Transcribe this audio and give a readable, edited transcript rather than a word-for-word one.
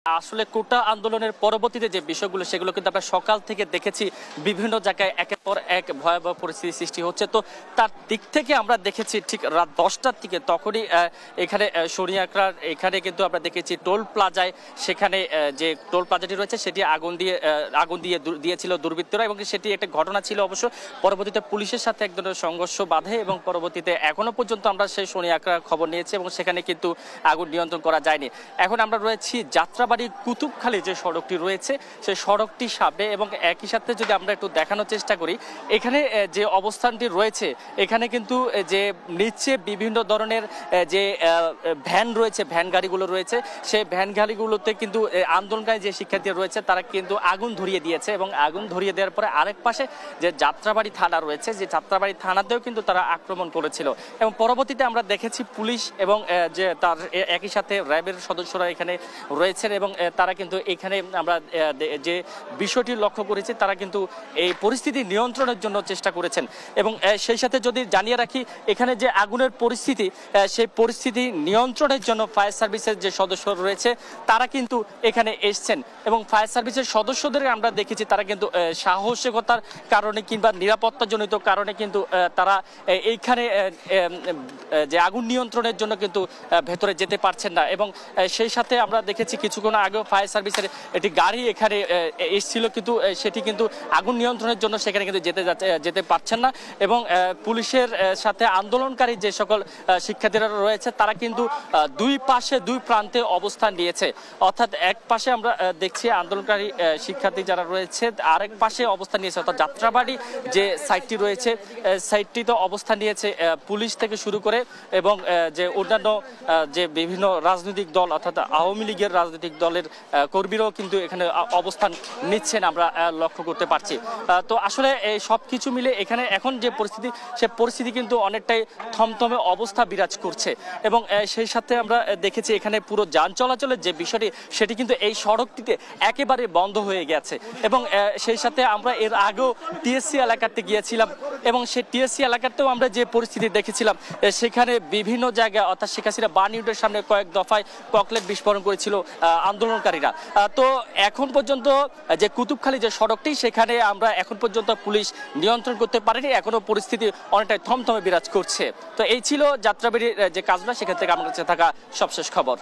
আসলে কোটা আন্দোলনের পরবর্তীতে যে বিষয়গুলো সেগুলো কিন্তু আমরা সকাল থেকে দেখেছি বিভিন্ন জায়গায় একের পর এক ভয়াবহ পরিস্থিতি সৃষ্টি হচ্ছে। তো তার দিক থেকে আমরা দেখেছি ঠিক রাত 10টার দিকে তখনই এখানে শরিয়াকড়ার এখানে কিন্তু আমরা দেখেছি টোল প্লাজায় সেখানে যে টোল প্লাজাটি রয়েছে সেটি আগুন দিয়েছিল দুর্বৃত্তরা এবং সেটি একটা ঘটনা ছিল। অবশ্য পরবর্তীতে পুলিশের সাথে এক ধরনের সংঘর্ষ বাধে এবং পরবর্তীতে এখনো পর্যন্ত আমরা সেই শরিয়াকড়ার খবর নিয়েছি এবং সেখানে কিন্তু আগুন নিয়ন্ত্রণ করা যায়নি। এখন আমরা রয়েছি যাত্রাবাড়ি কুতুবখালী যে সড়কটি রয়েছে সেই সড়কটি সামনে এবং একই সাথে যদি আমরা একটু দেখানোর চেষ্টা করি এখানে যে অবস্থানটি রয়েছে এখানে কিন্তু যে নিচে বিভিন্ন ধরনের যে ভ্যান রয়েছে ভ্যান গাড়িগুলো রয়েছে সেই ভ্যান গাড়িগুলোতে কিন্তু আন্দোলনকারী যে শিক্ষার্থীরা রয়েছে তারা কিন্তু আগুন ধরিয়ে দিয়েছে এবং আগুন ধরিয়ে দেওয়ার পরে আরেক পাশে যে যাত্রাবাড়ি থানা রয়েছে যে যাত্রাবাড়ি থানাতেও কিন্তু তারা আক্রমণ করেছিল এবং পরবর্তীতে আমরা দেখেছি পুলিশ এবং যে তার একই সাথে র্যাবের সদস্যরা এখানে রয়েছেন এবং তারা কিন্তু এখানে আমরা যে বিষয়টি লক্ষ্য করেছি তারা কিন্তু এই পরিস্থিতি নিয়ন্ত্রণের জন্য চেষ্টা করেছেন এবং সেই সাথে যদি জানিয়ে রাখি এখানে যে আগুনের পরিস্থিতি সেই পরিস্থিতি নিয়ন্ত্রণের জন্য ফায়ার সার্ভিসের যে সদস্য রয়েছে তারা কিন্তু এখানে এসছেন এবং ফায়ার সার্ভিসের সদস্যদের আমরা দেখেছি তারা কিন্তু সাহসিকতার কারণে কিংবা নিরাপত্তাজনিত কারণে কিন্তু তারা এইখানে যে আগুন নিয়ন্ত্রণের জন্য কিন্তু ভেতরে যেতে পারছেন না এবং সেই সাথে আমরা দেখেছি কিছুক্ষণ আগেও ফায়ার সার্ভিসের একটি গাড়ি এখানে এসেছিল কিন্তু সেটি কিন্তু আগুন নিয়ন্ত্রণের জন্য সেখানে কিন্তু যেতে পারছেন না এবং পুলিশের সাথে আন্দোলনকারী যে সকল শিক্ষার্থীরা রয়েছে তারা কিন্তু দুই প্রান্তে অবস্থান নিয়েছে। অর্থাৎ এক পাশে আমরা দেখছি আন্দোলনকারী শিক্ষার্থী যারা রয়েছে আরেক পাশে অবস্থান নিয়েছে অর্থাৎ যাত্রাবাড়ি যে সাইটটি রয়েছে সাইটটিতে অবস্থান নিয়েছে পুলিশ থেকে শুরু করে এবং যে অন্যান্য যে বিভিন্ন রাজনৈতিক দল অর্থাৎ আওয়ামী লীগের রাজনৈতিক দলের কর্মীরাও কিন্তু এখানে অবস্থান নিচ্ছেন আমরা লক্ষ্য করতে পারছি। তো আসলে এই সব কিছু মিলে এখানে এখন যে পরিস্থিতি সে পরিস্থিতি কিন্তু অনেকটাই থমথমে অবস্থা বিরাজ করছে এবং সেই সাথে আমরা দেখেছি এখানে পুরো যান চলাচলের যে বিষয়টি সেটি কিন্তু এই সড়কটিতে একেবারে বন্ধ হয়ে গেছে এবং সেই সাথে আমরা এর আগেও টিএসসি এলাকাতে গিয়েছিলাম এবং সেই টিএসসি এলাকাতেও আমরা যে পরিস্থিতি দেখেছিলাম সেখানে বিভিন্ন জায়গায় অর্থাৎ শেখ হাসিনা বার্ন ইউনিটের সামনে কয়েক দফায় ককলেট বিস্ফোরণ করেছিল আন্দোলনকারীরা। তো এখন পর্যন্ত যে কুতুবখালী যে সড়কটি সেখানে আমরা এখন পর্যন্ত পুলিশ নিয়ন্ত্রণ করতে পারেনি, এখনো পরিস্থিতি অনেকটাই থমথমে বিরাজ করছে। তো এই ছিল যাত্রাবাড়ির যে কাজটা সেখান থেকে আমার কাছে থাকা সবশেষ খবর।